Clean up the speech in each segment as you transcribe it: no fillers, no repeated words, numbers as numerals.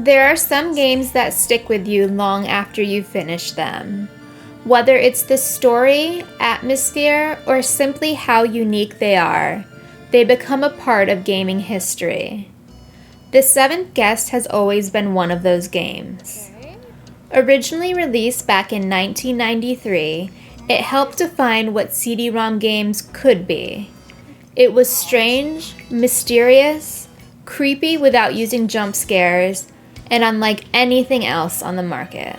There are some games that stick with you long after you finish them. Whether it's the story, atmosphere, or simply how unique they are, they become a part of gaming history. The Seventh Guest has always been one of those games. Originally released back in 1993, it helped define what CD-ROM games could be. It was strange, mysterious, creepy without using jump scares, and unlike anything else on the market.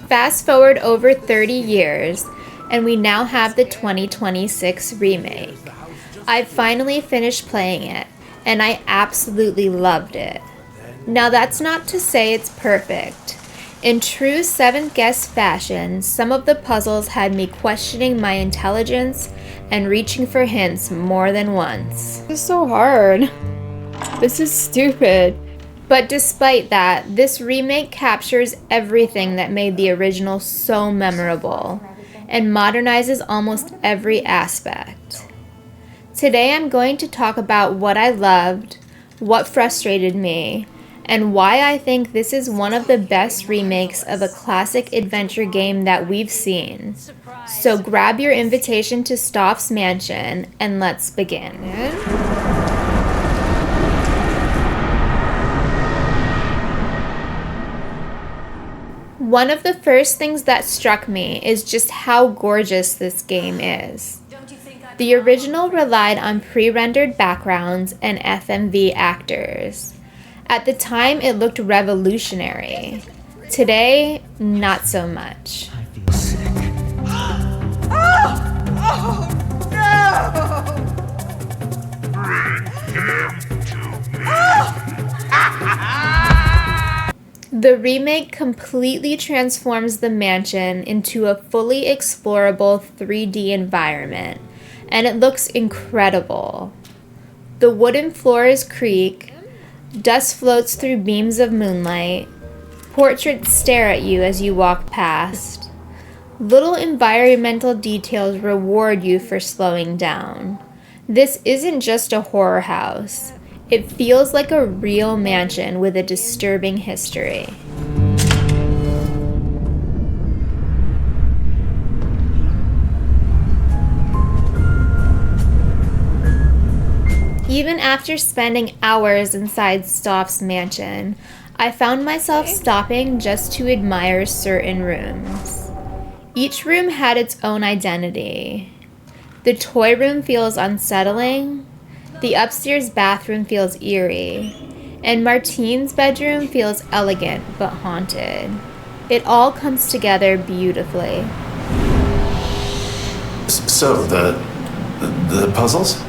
Fast forward over 30 years, and we now have the 2026 remake. I've finally finished playing it, and I absolutely loved it. Now that's not to say it's perfect. In true Seventh Guest fashion, some of the puzzles had me questioning my intelligence and reaching for hints more than once. This is so hard. This is stupid. But despite that, this remake captures everything that made the original so memorable and modernizes almost every aspect. Today I'm going to talk about what I loved, what frustrated me, and why I think this is one of the best remakes of a classic adventure game that we've seen. So grab your invitation to Stauf's mansion and let's begin. One of the first things that struck me is just how gorgeous this game is. The original relied on pre-rendered backgrounds and FMV actors. At the time, it looked revolutionary. Today, not so much. I feel sick. Oh no! Bring him to me. The remake completely transforms the mansion into a fully explorable 3D environment, and it looks incredible. The wooden floors creak, dust floats through beams of moonlight, portraits stare at you as you walk past. Little environmental details reward you for slowing down. This isn't just a horror house. It feels like a real mansion with a disturbing history. Even after spending hours inside Stauf's mansion, I found myself stopping just to admire certain rooms. Each room had its own identity. The toy room feels unsettling, the upstairs bathroom feels eerie, and Martine's bedroom feels elegant but haunted. It all comes together beautifully. So, the puzzles?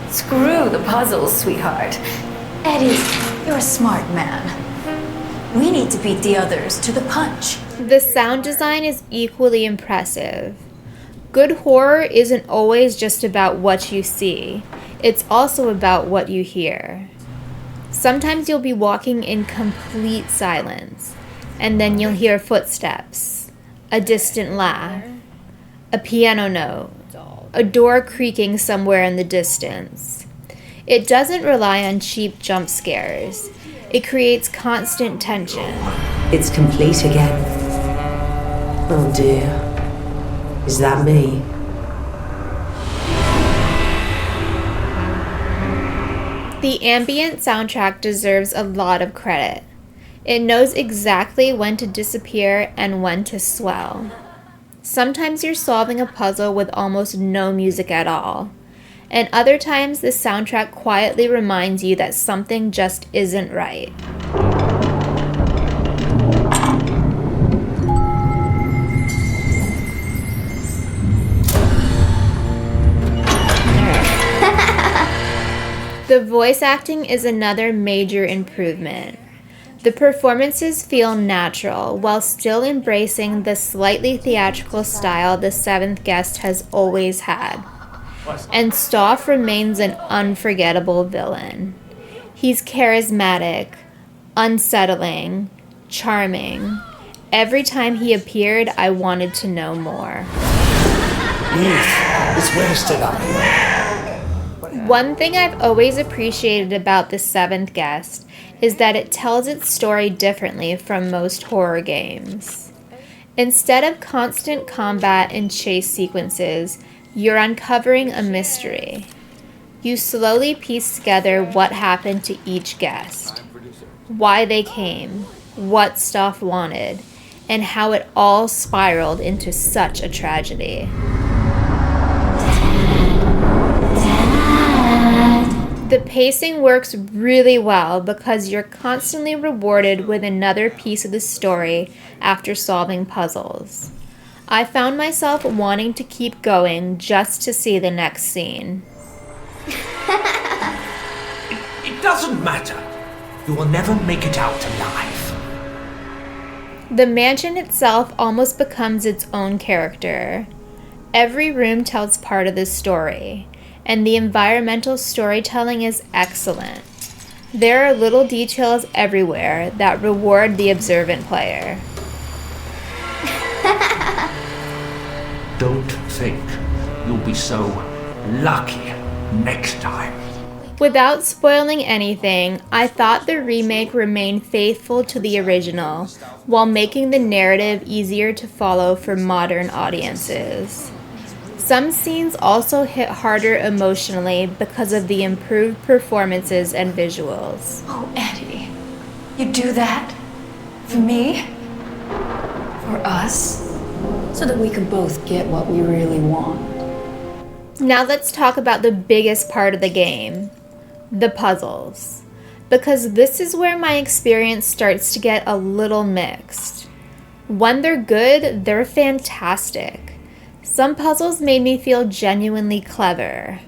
Screw the puzzles, sweetheart. Eddie, you're a smart man. We need to beat the others to the punch. The sound design is equally impressive. Good horror isn't always just about what you see. It's also about what you hear. Sometimes you'll be walking in complete silence, and then you'll hear footsteps, a distant laugh, a piano note, a door creaking somewhere in the distance. It doesn't rely on cheap jump scares. It creates constant tension. It's complete again. Oh dear. Is that me? The ambient soundtrack deserves a lot of credit. It knows exactly when to disappear and when to swell. Sometimes you're solving a puzzle with almost no music at all, and other times the soundtrack quietly reminds you that something just isn't right. The voice acting is another major improvement. The performances feel natural while still embracing the slightly theatrical style the Seventh Guest has always had. And Stauf remains an unforgettable villain. He's charismatic, unsettling, charming. Every time he appeared, I wanted to know more. It's wasted on you. One thing I've always appreciated about The Seventh Guest is that it tells its story differently from most horror games. Instead of constant combat and chase sequences, you're uncovering a mystery. You slowly piece together what happened to each guest, why they came, what Stauf wanted, and how it all spiraled into such a tragedy. The pacing works really well because you're constantly rewarded with another piece of the story after solving puzzles. I found myself wanting to keep going just to see the next scene. It doesn't matter. You will never make it out alive. The mansion itself almost becomes its own character. Every room tells part of the story, and the environmental storytelling is excellent. There are little details everywhere that reward the observant player. Don't think you'll be so lucky next time. Without spoiling anything, I thought the remake remained faithful to the original, while making the narrative easier to follow for modern audiences. Some scenes also hit harder emotionally because of the improved performances and visuals. Oh, Eddie, you do that? For me? For us? So that we can both get what we really want. Now let's talk about the biggest part of the game, the puzzles. Because this is where my experience starts to get a little mixed. When they're good, they're fantastic. Some puzzles made me feel genuinely clever.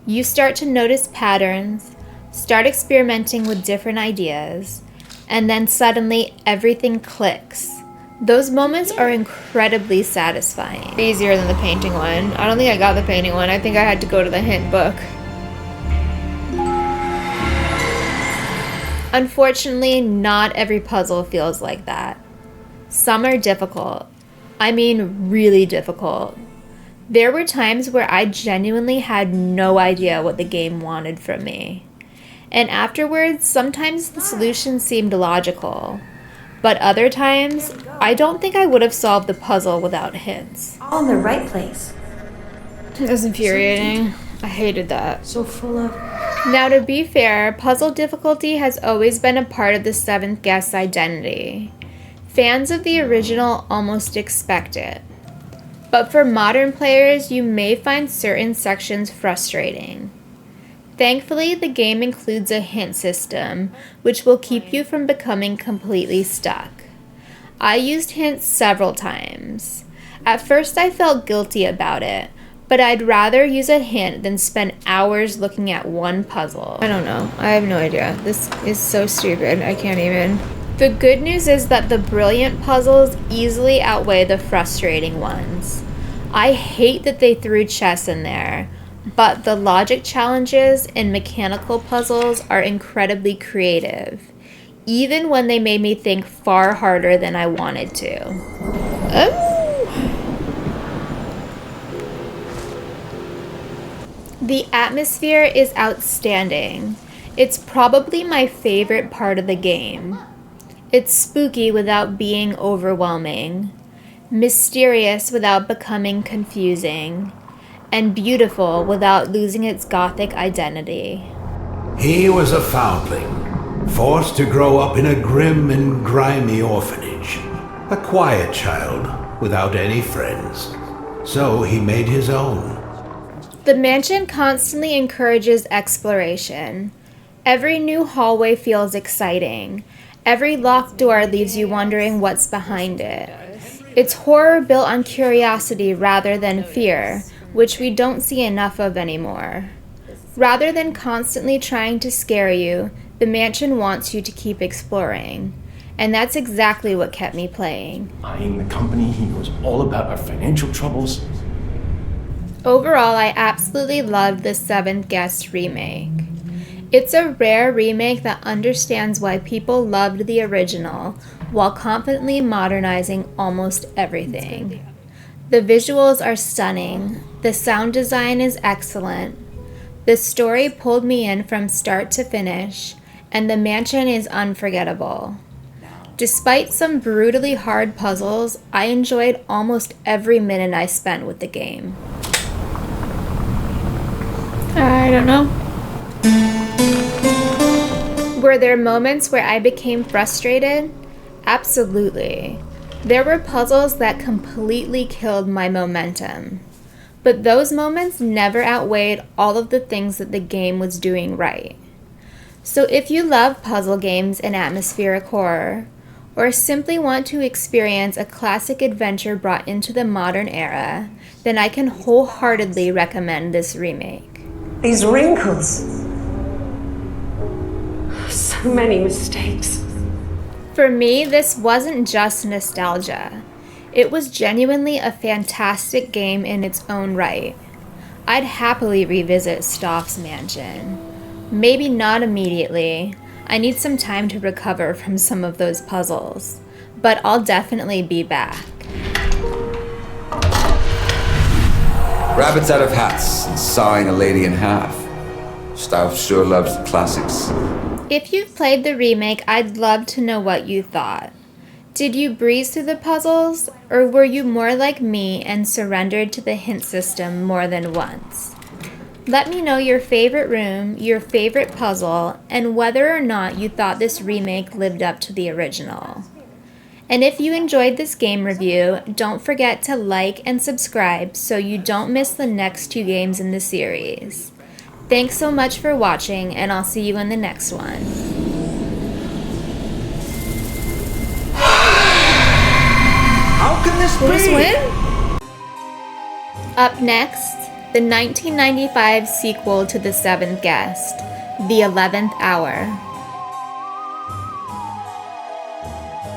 You start to notice patterns, start experimenting with different ideas, and then suddenly everything clicks. Those moments are incredibly satisfying. Easier than the painting one. I don't think I got the painting one. I think I had to go to the hint book. Unfortunately, not every puzzle feels like that. Some are difficult. I mean, really difficult. There were times where I genuinely had no idea what the game wanted from me. And afterwards, sometimes the solution seemed logical. But other times, I don't think I would have solved the puzzle without hints. All in the right place. It was infuriating. I hated that. So full of... Now, to be fair, puzzle difficulty has always been a part of the Seventh Guest's identity. Fans of the original almost expect it. But for modern players, you may find certain sections frustrating. Thankfully, the game includes a hint system, which will keep you from becoming completely stuck. I used hints several times. At first, I felt guilty about it, but I'd rather use a hint than spend hours looking at one puzzle. I don't know. I have no idea. This is so stupid. I can't even. The good news is that the brilliant puzzles easily outweigh the frustrating ones. I hate that they threw chess in there, but the logic challenges and mechanical puzzles are incredibly creative, even when they made me think far harder than I wanted to. The atmosphere is outstanding. It's probably my favorite part of the game. It's spooky without being overwhelming, mysterious without becoming confusing, and beautiful without losing its gothic identity. He was a foundling, forced to grow up in a grim and grimy orphanage. A quiet child, without any friends. So he made his own. The mansion constantly encourages exploration. Every new hallway feels exciting. Every locked door leaves you wondering what's behind it. It's horror built on curiosity rather than fear, which we don't see enough of anymore. Rather than constantly trying to scare you, the mansion wants you to keep exploring. And that's exactly what kept me playing. Buying the company, he knows all about our financial troubles. Overall, I absolutely loved the Seventh Guest remake. It's a rare remake that understands why people loved the original while confidently modernizing almost everything. The visuals are stunning, the sound design is excellent, The story pulled me in from start to finish, and the mansion is unforgettable. Despite some brutally hard puzzles, I enjoyed almost every minute I spent with the game. I don't know. Were there moments where I became frustrated? Absolutely. There were puzzles that completely killed my momentum. But those moments never outweighed all of the things that the game was doing right. So if you love puzzle games and atmospheric horror, or simply want to experience a classic adventure brought into the modern era, then I can wholeheartedly recommend this remake. These wrinkles. So many mistakes. For me, this wasn't just nostalgia. It was genuinely a fantastic game in its own right. I'd happily revisit Stauf's mansion. Maybe not immediately. I need some time to recover from some of those puzzles. But I'll definitely be back. Rabbits out of hats and sawing a lady in half. Stauf sure loves the classics. If you've played the remake, I'd love to know what you thought. Did you breeze through the puzzles, or were you more like me and surrendered to the hint system more than once? Let me know your favorite room, your favorite puzzle, and whether or not you thought this remake lived up to the original. And if you enjoyed this game review, don't forget to like and subscribe so you don't miss the next 2 games in the series. Thanks so much for watching, and I'll see you in the next one. How can this Just be? win? Up next, the 1995 sequel to The Seventh Guest, The 11th Hour.